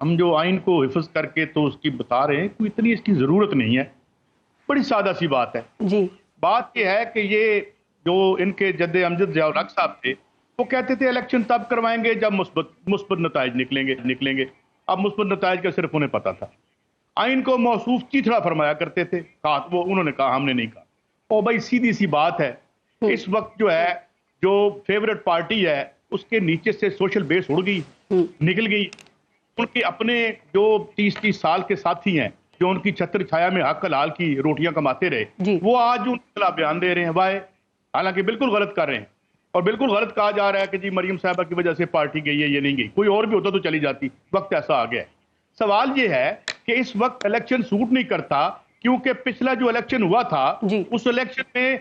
ہم جو آئین کو حفظ کر کے تو اس کی بتا رہے ہیں، کوئی اتنی اس کی ضرورت نہیں ہے، بڑی سادہ سی بات ہے۔ جی بات یہ ہے کہ یہ جو ان کے جد امجد ضیاء الحق صاحب تھے، وہ کہتے تھے الیکشن تب کروائیں گے جب مثبت نتائج نکلیں گے۔ اب مثبت نتائج کا صرف انہیں پتا تھا، آئین کو موصوف چیتھڑا فرمایا کرتے تھے، وہ انہوں نے کہا، ہم نے نہیں کہا۔ اور بھائی سیدھی سی بات ہے، اس وقت جو ہے جو فیورٹ پارٹی ہے اس کے نیچے سے سوشل بیس اڑ گئی، نکل گئی۔ ان کے اپنے جو 30 سال کے ساتھی ہیں، جو ان کی چھتر چھایا میں حق حلال کی روٹیاں کماتے رہے، وہ آج ان کے خلاف بیان دے رہے ہیں وائے، حالانکہ بالکل غلط کر رہے ہیں۔ اور بالکل غلط کہا جا رہا ہے کہ جی مریم صاحبہ کی وجہ سے پارٹی گئی ہے، یہ نہیں گئی، کوئی اور بھی ہوتا تو چلی جاتی، وقت ایسا آ گیا ہے۔ سوال یہ ہے کہ اس وقت الیکشن سوٹ نہیں کرتا، کیونکہ پچھلا جو الیکشن ہوا تھا اس الیکشن میں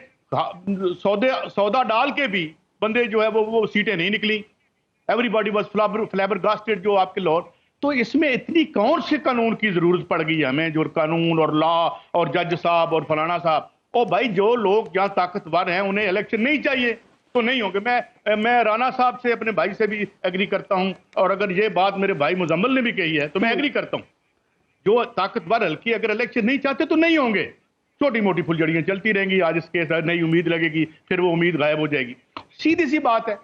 سودا ڈال کے بھی بندے جو ہے وہ سیٹیں نہیں نکلی، ایوری باڈی واز فلیبر گاسٹڈ جو آپ کے لاہور۔ تو اس میں اتنی کون سے قانون کی ضرورت پڑ گئی ہمیں، جو قانون اور لا اور جج صاحب اور فلانا صاحب؟ او بھائی جو لوگ جہاں طاقتور ہیں انہیں الیکشن نہیں چاہیے تو نہیں ہوں گے۔ میں رانا صاحب سے اپنے بھائی سے بھی ایگری کرتا ہوں، اور اگر یہ بات میرے بھائی مزمل نے بھی کہی ہے تو میں ایگری کرتا ہوں، جو طاقتور حلقے اگر الیکشن نہیں چاہتے تو نہیں ہوں گے، چھوٹی موٹی پھلجڑیاں چلتی رہیں گی، آج اس کے نئی امید لگے گی، پھر وہ امید غائب ہو جائے گی، سیدھی سی بات ہے۔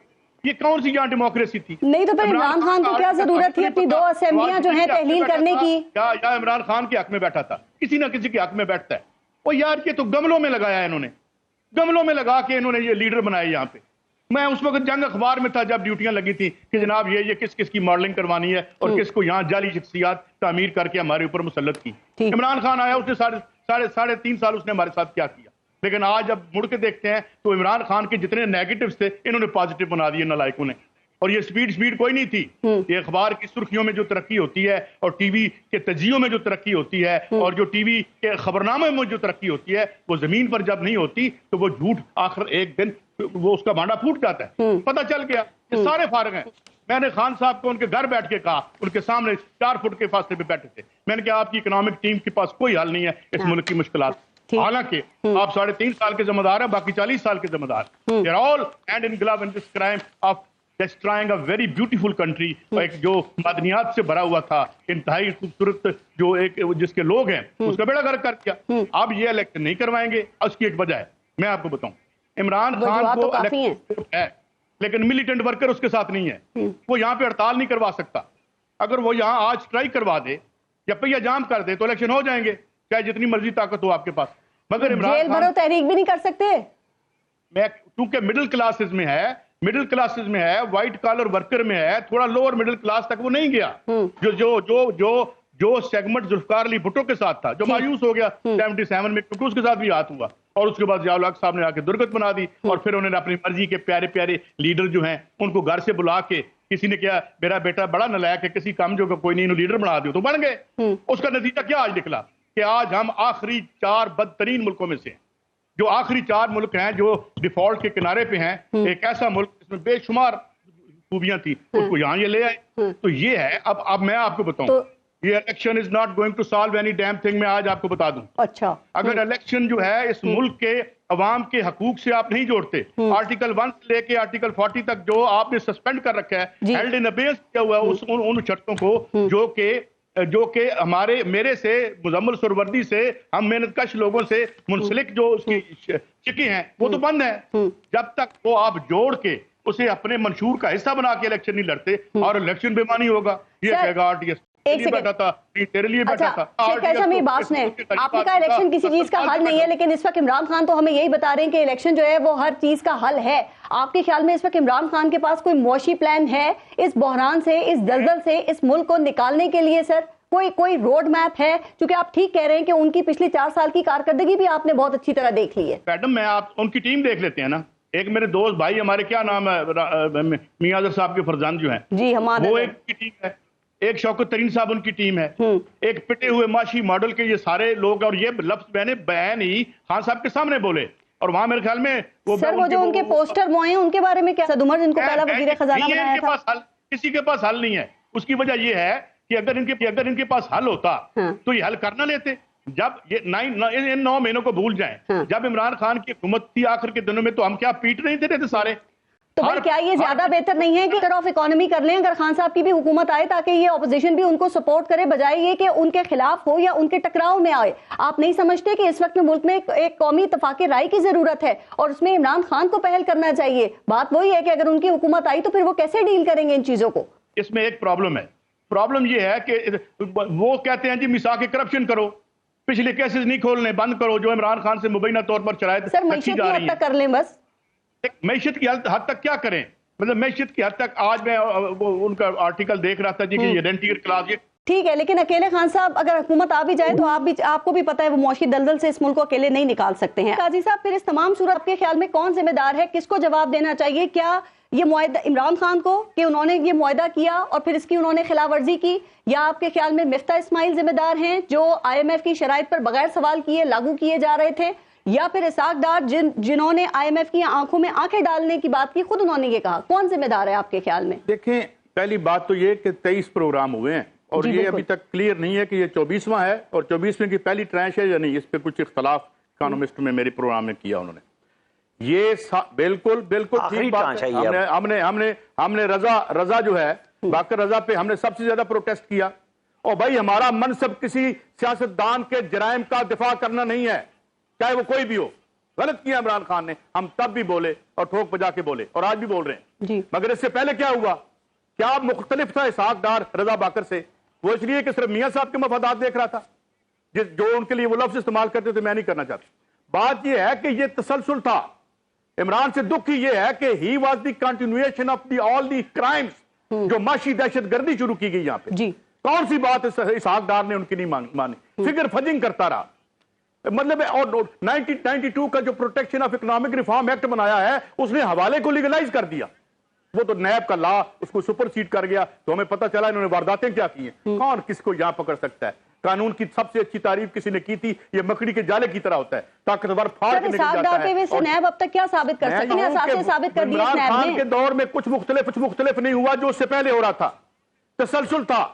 یہ کون سی یہاں ڈیموکریسی تھی؟ نہیں تو پھر عمران خان کو کیا ضرورت تھی اپنی 2 اسمبلیاں جو ہیں تحلیل کرنے کی؟ یا عمران خان کے حق میں بیٹھا تھا، کسی نہ کسی کے حق میں بیٹھتا ہے وہ یار۔ یہ تو گملوں میں لگایا ہے انہوں نے، گملوں میں لگا کے انہوں نے یہ لیڈر بنائے یہاں پہ۔ میں اس وقت جنگ اخبار میں تھا جب ڈیوٹیاں لگی تھی کہ جناب یہ کس کس کی ماڈلنگ کروانی ہے اور کس کو یہاں جعلی شخصیات تعمیر کر کے ہمارے اوپر مسلط کی۔ عمران خان آیا، اس نے ساڑھے 3 سال اس نے ہمارے ساتھ کیا کیا، لیکن آج جب مڑ کے دیکھتے ہیں تو عمران خان کے جتنے نیگیٹوز تھے انہوں نے پازیٹو بنا دیے نالائقوں نے۔ اور یہ سپیڈ کوئی نہیں تھی، یہ اخبار کی سرخیوں میں جو ترقی ہوتی ہے اور ٹی وی کے تجزیوں میں جو ترقی ہوتی ہے اور جو ٹی وی کے خبرنامے میں جو ترقی ہوتی ہے، وہ زمین پر جب نہیں ہوتی تو وہ جھوٹ آخر ایک دن وہ اس کا بانڈا پھوٹ جاتا ہے۔ پتہ چل گیا یہ سارے فارغ ہیں۔ میں نے خان صاحب کو ان کے گھر بیٹھ کے کہا، ان کے سامنے 4 فٹ کے فاصلے پہ بیٹھے تھے، میں نے کہا آپ کی اکنامک ٹیم کے پاس کوئی حل نہیں ہے اس ملک کی مشکلات، حالانکہ آپ 3.5 سال کے ذمہ دار ہیں، باقی 40 سال کے ذمہ دار۔ They are all hand in glove in this crime of destroying a very beautiful country، ایک جو معدنیات سے بھرا ہوا تھا، انتہائی خوبصورت جو ایک جس کے لوگ ہیں، اس کا بیڑا غرق کر دیا۔ اب یہ الیکشن نہیں کروائیں گے، اس کی ایک وجہ ہے، میں آپ کو بتاؤں۔ عمران خان کو الیکشن ہے لیکن ملیٹنٹ ورکر اس کے ساتھ نہیں ہے، وہ یہاں پہ ہڑتال نہیں کروا سکتا۔ اگر وہ یہاں آج اسٹرائک کروا دے یا پہیہ جام کر دے تو الیکشن ہو جائیں گے، چاہے جتنی مرضی طاقت ہو آپ کے پاس۔ مگر عمران جیل بھرو تحریک بھی نہیں کر سکتے، میں کیونکہ مڈل کلاسز میں ہے، وائٹ کالر ورکر میں ہے، تھوڑا لوور مڈل کلاس تک وہ نہیں گیا۔ جو سیگمنٹ ذوالفقار علی بھٹو کے ساتھ تھا، جو مایوس ہو گیا 77 میں، کیونکہ اس کے ساتھ بھی ہاتھ ہوا، اور اس کے بعد ضیاء الحق صاحب نے آ کے درگت بنا دی، اور پھر انہوں نے اپنی مرضی کے پیارے پیارے لیڈر جو ہیں ان کو گھر سے بلا کے، کسی نے کیا میرا بیٹا بڑا نالائق ہے، کسی کام جو کوئی نہیں، انہوں لیڈر بنا دیو تو بن گئے۔ اس کا نتیجہ کیا آج نکلا کہ آج ہم آخری 4 بدترین ملکوں میں سے ہیں، جو آخری 4 ملک ہیں جو ڈیفالٹ کے کنارے پہ ہیں، ایک ایسا ملک جس میں بے شمار خوبیاں تھی، اس کو یہاں یہ لے آئے۔ تو یہ ہے، اب میں آپ کو بتاؤں، یہ election is not going to solve any damn thing. میں آج آپ کو بتا دوں، اچھا اگر الیکشن جو ہے اس ملک کے عوام کے حقوق سے آپ نہیں جوڑتے، آرٹیکل 1 سے لے کے آرٹیکل 40 تک جو آپ نے سسپینڈ کر رکھا ہے، ہیلڈ ان ابیئنس کیا ہوا ہے ان شرطوں کو جو کہ میرے سے مزمل سروردی سے، ہم محنت کش لوگوں سے منسلک جو اس کی چکی ہیں، وہ تو بند ہیں۔ جب تک وہ آپ جوڑ کے اسے اپنے منشور کا حصہ بنا کے الیکشن نہیں لڑتے، اور الیکشن بے معنی ہوگا، یہ کہے گا RTS بیٹھا تھا، تیرے لیے بیٹھا تھا۔ آپ نے کہا الیکشن کسی چیز کا حل نہیں ہے، لیکن اس وقت عمران خان تو ہمیں یہی بتا رہے ہیں کہ الیکشن جو ہے وہ ہر چیز کا حل ہے۔ آپ کے خیال میں اس وقت عمران خان کے پاس کوئی معاشی پلان ہے اس بحران سے، اس دلدل سے اس ملک کو نکالنے کے لیے؟ سر کوئی روڈ میپ ہے؟ کیونکہ آپ ٹھیک کہہ رہے ہیں کہ ان کی پچھلی 4 سال کی کارکردگی بھی آپ نے بہت اچھی طرح دیکھ لی ہے۔ میڈم میں آپ ان کی ٹیم دیکھ لیتے ہیں نا، ایک میرے دوست بھائی ہمارے کیا نام ہے، میاں اظہر صاحب کے فرزند جو ہیں، جی وہ ایک کی ٹیم ہے، ایک شوکت ترین صاحب ان کی ٹیم ہے، ایک پٹے ہوئے معاشی ماڈل کے یہ سارے لوگ، اور یہ لفظ میں نے بیان ہی خان صاحب کے سامنے بولے، اور وہاں میرے خیال میں سر وہ جو ان کے پوسٹر موئے ہیں ان کے بارے میں کیا؟ سعد عمر جن کو پہلا وزیر خزانہ بنایا تھا، کسی کے پاس حل نہیں ہے۔ اس کی وجہ یہ ہے کہ اگر ان کے پاس حل ہوتا تو یہ حل کرنا لیتے۔ جب یہ 9 مہینوں کو بھول جائیں، جب عمران خان کی حکومت تھی آخر کے دنوں میں، تو ہم کیا پیٹ نہیں دے رہے تھے سارے؟ تو پھر کیا یہ زیادہ بہتر نہیں ہے کہ آف اکانومی کر لیں اگر خان صاحب کی بھی حکومت آئے تاکہ یہ اپوزیشن بھی ان کو سپورٹ کرے بجائے یہ کہ ان کے خلاف ہو یا ان کے ٹکراؤ میں آئے؟ آپ نہیں سمجھتے کہ اس وقت میں ملک میں ایک قومی اتفاق رائے کی ضرورت ہے اور اس میں عمران خان کو پہل کرنا چاہیے؟ بات وہی ہے کہ اگر ان کی حکومت آئی تو پھر وہ کیسے ڈیل کریں گے ان چیزوں کو؟ اس میں ایک پرابلم ہے. پرابلم یہ ہے کہ وہ کہتے ہیں جی میثاق کرپشن کرو، پچھلے کیسز نہیں کھولنے، بند کرو جو عمران خان سے مبینہ طور پر شرائط سر معیشت کی حد تک کر لیں بس. معیشت کی حد تک کیا کریں؟ مطلب معیشت کی حد تک آج میں ان کا آرٹیکل دیکھ رہا تھا جی کہ یہ رینٹیئر کلاس، یہ ٹھیک ہے لیکن اکیلے خان صاحب اگر حکومت آ بھی جائے تو آپ کو بھی پتا ہے وہ معاشی دلدل سے اس ملک کو اکیلے نہیں نکال سکتے ہیں. قاضی صاحب پھر اس تمام صورت آپ کے خیال میں کون ذمہ دار ہے؟ کس کو جواب دینا چاہیے؟ کیا یہ معاہدہ عمران خان کو کہ انہوں نے یہ معاہدہ کیا اور پھر اس کی انہوں نے خلاف ورزی کی، یا آپ کے خیال میں مفتاح اسماعیل ذمہ دار ہیں جو IMF کی شرائط پر بغیر سوال کیے لاگو کیے جا رہے تھے، یا پھر اسحاق ڈار جنہوں نے IMF کی آنکھوں میں آنکھیں ڈالنے کی بات کی خود انہوں نے یہ کہا؟ کون ذمہ دار ہے آپ کے خیال میں؟ دیکھیں پہلی بات تو یہ کہ 23 پروگرام ہوئے ہیں اور یہ ابھی تک کلیئر نہیں ہے کہ یہ 24واں ہے اور 24ویں کی پہلی ٹرانش ہے یا نہیں. اس پہ کچھ اختلاف اکانومسٹ میں میری پروگرام میں کیا انہوں نے. یہ بالکل ٹھیک بات ہے. ہم نے رضا جو ہے باقر رضا پہ ہم نے سب سے زیادہ پروٹیسٹ کیا. اور بھائی ہمارا منصب کسی سیاستدان کے جرائم کا دفاع کرنا نہیں ہے چاہے وہ کوئی بھی ہو. غلط کیا عمران خان نے، ہم تب بھی بولے اور ٹھوک بجا کے بولے اور آج بھی بول رہے ہیں. مگر اس سے پہلے کیا ہوا؟ کیا مختلف تھا اسحاق ڈار رضا باقر سے؟ وہ اس لیے کہ صرف میاں صاحب کے مفادات دیکھ رہا تھا جو ان کے لیے وہ لفظ استعمال کرتے تھے میں نہیں کرنا چاہتا. بات یہ ہے کہ یہ تسلسل تھا. عمران سے دکھ ہی یہ ہے کہ he was the continuation of the all the crimes جو معاشی دہشت گردی شروع کی گئی یہاں پہ. کون سی بات اسحاق ڈار نے ان کی نہیں مانی؟ فگر فجنگ کرتا رہا. مطلب اور 1992 کا جو protection of economic reform act بنایا ہے اس نے حوالے کو لیگلائز کر دیا. وہ تو نیب کا لا اس کو سپر سیڈ کر گیا تو ہمیں پتہ چلا انہوں نے وارداتیں کیا کی ہیں. کون کس کو یہاں پکڑ سکتا ہے؟ قانون کی سب سے اچھی تعریف کسی نے کی تھی یہ مکڑی کے جالے کی طرح ہوتا ہے، طاقتور پھاڑ کے نکل جاتا ہے. اور نیب اب تک کیا ثابت کر سکتے ہیں؟ اساسے ثابت کر دیے عمران خان کے دور میں کچھ مختلف نہیں ہوا جو اس سے پہلے ہو رہا تھا. تسلسل تھا.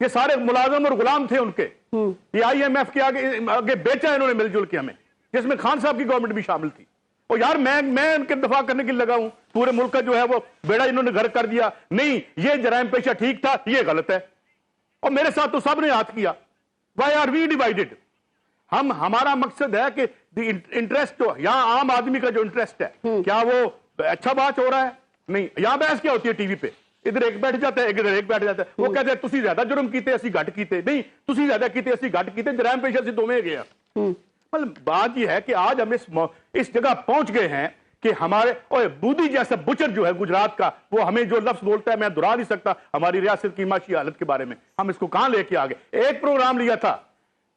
یہ سارے ملازم اور غلام تھے ان کے. یہ IMF کے آگے بیچا انہوں نے مل جل کے ہمیں، جس میں خان صاحب کی گورنمنٹ بھی شامل تھی. اور یار میں ان کے دفاع کرنے کے لیے لگا ہوں. پورے ملک کا جو ہے وہ بیڑا انہوں نے گھر کر دیا. نہیں یہ جرائم پیشہ ٹھیک تھا، یہ غلط ہے. اور میرے ساتھ تو سب نے ہاتھ کیا. Why are we divided? ہمارا مقصد ہے کہ انٹرسٹ جو یہاں عام آدمی کا جو انٹرسٹ ہے کیا وہ اچھا بات ہو رہا ہے؟ نہیں. یہاں بحث کیا ہوتی ہے ٹی وی پہ؟ ادھر ایک بیٹھ جاتا ہے ادھر ایک بیٹھ جاتا ہے. وہ کہتے ہیں تسی زیادہ جرم کیتے اسی گھٹ کیتے. نہیں تسی زیادہ کیتے اسی گھٹ کیتے. جرائم پیشہ سے دو میں گیا. مطلب بات یہ ہے کہ آج ہم اس جگہ پہنچ گئے ہیں کہ ہمارے بودی جیسا بچر جو ہے گجرات کا وہ ہمیں جو لفظ بولتا ہے میں دہرا نہیں سکتا ہماری ریاست کی معاشی حالت کے بارے میں. ہم اس کو کہاں لے کے آگے؟ ایک پروگرام لیا تھا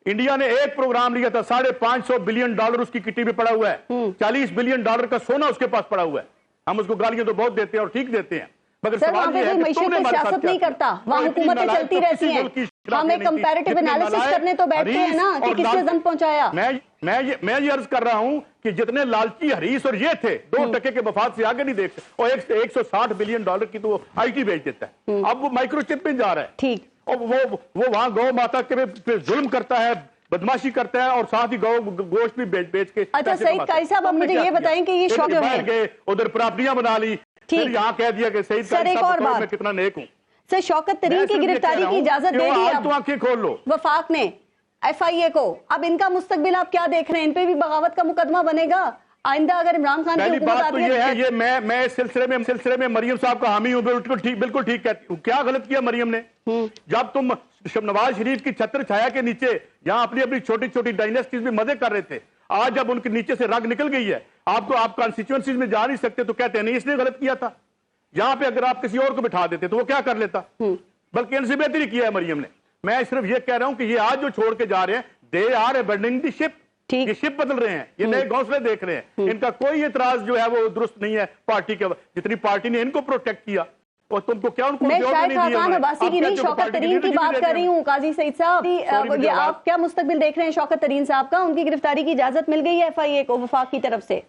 انڈیا نے، ایک پروگرام لیا تھا $550 بلین اس کی کٹی میں پڑا ہوا ہے. $40 بلین کا سونا اس کے پاس پڑا ہوا ہے. ہم اس کو گالیاں تو بہت دیتے ہیں اور ٹھیک دیتے ہیں مگر سوال یہ ہے کہ تو نے سیاست نہیں کرتا، وہاں حکومتیں چلتی رہتی ہیں. ہم ایک کمپیریٹیو انالیسس کرنے تو بیٹھتے ہیں نا کہ کس نے زن پہنچایا. میں یہ عرض کر رہا ہوں کہ جتنے لالچی حریص اور یہ تھے 2 ٹکے کے مفاد سے آگے نہیں دیکھتے. اور $160 بلین کی تو وہ IT بیچ دیتا ہے. اب وہ مائکرو چپ میں جا رہا ہے. ٹھیک. اور وہ وہاں گو ماتا کے ظلم کرتا ہے، بدماشی کرتا ہے اور ساتھ ہی گوشت بھی بیچ کے. اچھا سعید قاری صاحب اب مجھے یہ بتائیں کہ یہ شوق جو ہے گئے ادھر پراپرٹیاں بنا لی پھر یہاں کہہ دیا کہ سعید قاری صاحب میں کتنا نیک ہوں. سر شوکت ترین کی گرفتاری کی اجازت دے دی تو آنکھیں کھول لو وفاق نے FIA کو. اب ان کا مستقبل آپ کیا دیکھ رہے ہیں؟ ان پہ بھی بغاوت کا مقدمہ بنے گا آئندہ اگر عمران خان کی حکومت آتی ہے؟ یہ ہے یہ میں اس سلسلے میں مریم صاحب کا حامی ہوں. بالکل ٹھیک کہتی ہوں. کیا غلط کیا مریم نے؟ جب تم نواز شریف کی چھتر چھایا کے نیچے یہاں اپنی چھوٹی ڈائنیسٹیز میں مزے کر رہے تھے، آج جب ان کے نیچے سے رگ نکل گئی ہے آپ کانسٹیچوئنسیز میں جا نہیں سکتے تو کہتے ہیں نہیں اس نے غلط کیا تھا. یہاں پہ اگر آپ کسی اور کو بٹھا دیتے تو وہ کیا کر لیتا؟ بلکہ ان سے بہتری کیا ہے مریم نے. میں صرف یہ کہہ رہا ہوں کہ یہ آج جو چھوڑ کے جا رہے ہیں دے آر ابینڈنگ دی شپ. یہ شپ بدل رہے ہیں، یہ نئے گھونسلے دیکھ رہے ہیں. ان کا کوئی اعتراض جو ہے وہ درست نہیں ہے پارٹی کے، جتنی پارٹی نے ان کو پروٹیکٹ کیا اور تم کو کیا ان کو میں شاید خاقان عباسی کی نہیں شوکت ترین کی بات کر رہی ہوں. قاضی سعید صاحب یہ آپ کیا مستقبل دیکھ رہے ہیں شوکت ترین صاحب کا؟ ان کی گرفتاری کی اجازت مل گئی ہے FIA کو وفاق کی طرف سے؟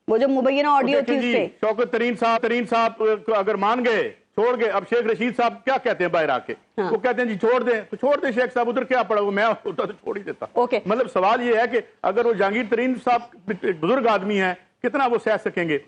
وہ جو مبینہ آڈیو تھی اس سے شوکت ترین صاحب اگر مان گئے چھوڑ گئے. اب شیخ رشید صاحب کیا کہتے ہیں باہر آ کے؟ وہ کہتے ہیں جی چھوڑ دیں تو چھوڑ دیں شیخ صاحب، ادھر کیا پڑا ہوا، میں ہوتا تو چھوڑ ہی دیتا. مطلب سوال یہ ہے کہ اگر وہ جہانگیر ترین صاحب بزرگ آدمی ہیں کتنا وہ سہ سکیں گے.